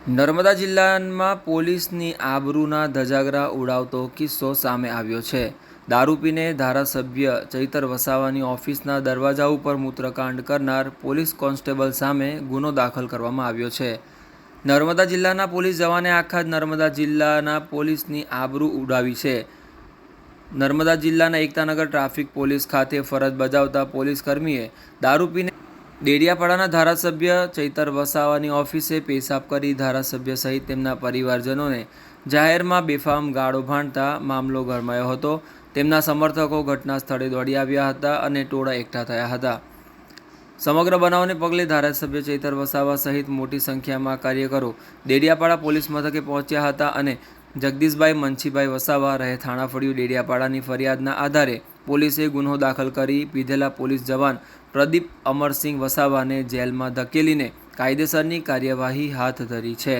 નર્મદા જિલ્લામાં પોલીસની આબરૂના ધજાગરા ઉડાવતો કિસ્સો સામે આવ્યો છે। દારૂ પીને ધારાસભ્ય ચૈતર વસાવાની ઓફિસના દરવાજા ઉપર મૂત્રકાંડ કરનાર પોલીસ કોન્સ્ટેબલ સામે ગુનો દાખલ કરવામાં આવ્યો છે। નર્મદા જિલ્લાના પોલીસ જવાને આખા નર્મદા જિલ્લાના પોલીસની આબરૂ ઉડાવી છે। નર્મદા જિલ્લાના એકતાનગર ટ્રાફિક પોલીસ ખાતે ફરજ બજાવતા પોલીસ કર્મીએ દારૂ પીને ડેડિયાપાડાના ધારાસભ્ય ચૈતર વસાવાની ઓફિસે પેશાબ કરી ધારાસભ્ય સહિત તેમના પરિવારજનોને જાહેરમાં બેફામ ગાળો ભાંડતા મામલો ગરમાયો હતો। તેમના સમર્થકો ઘટના સ્થળે દોડી આવ્યા હતા અને ટોળા એકઠા થયા હતા। સમગ્ર બનાવને પગલે ધારાસભ્ય ચૈતર વસાવા સહિત મોટી સંખ્યામાં કાર્યકરો ડેડિયાપાડા પોલીસ મથકે પહોંચ્યા હતા અને જગદીશભાઈ મંછીભાઈ વસાવા રહે થાણા ફળિયું ડેડિયાપાડાની ફરિયાદના આધારે પોલીસે ગુનો દાખલ કરી પીધેલા પોલીસ જવાન પ્રદીપ અમરસિંહ વસાવાને જેલમાં ધકેલીને કાયદેસરની કાર્યવાહી હાથ ધરી છે।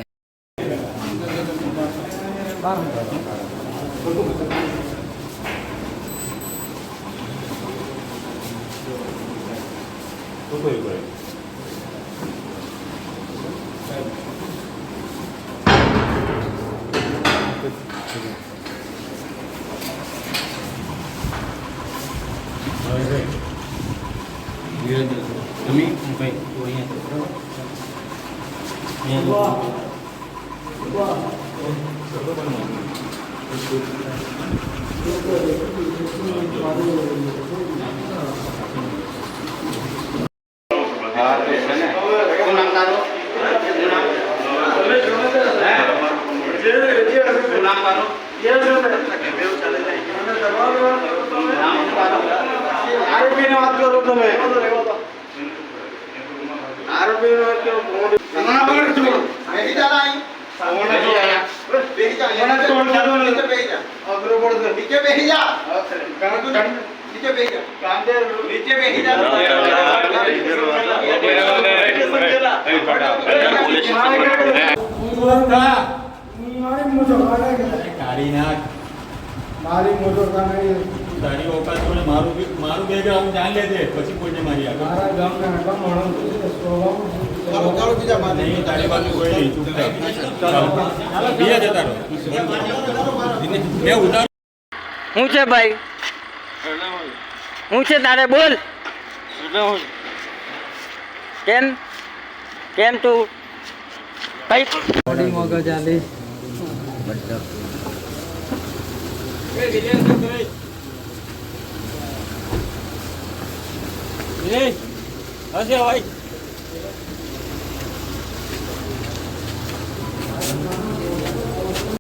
તારી ઓકાત તો મારું બેકગ્રાઉન્ડ જાણ લેજે પછી કોઈને મારી આગળ મારા ગામના આટલા માણસો નહીં તારી બાજુ કોઈ નહીં ચૂપ ચાલો બીજા જતા રહો મેં ઉતાર હું છે ભાઈ હું છે તારે બોલ કેમ કેમ તું ભાઈ બોડી મગજ આલી હશે ભાઈ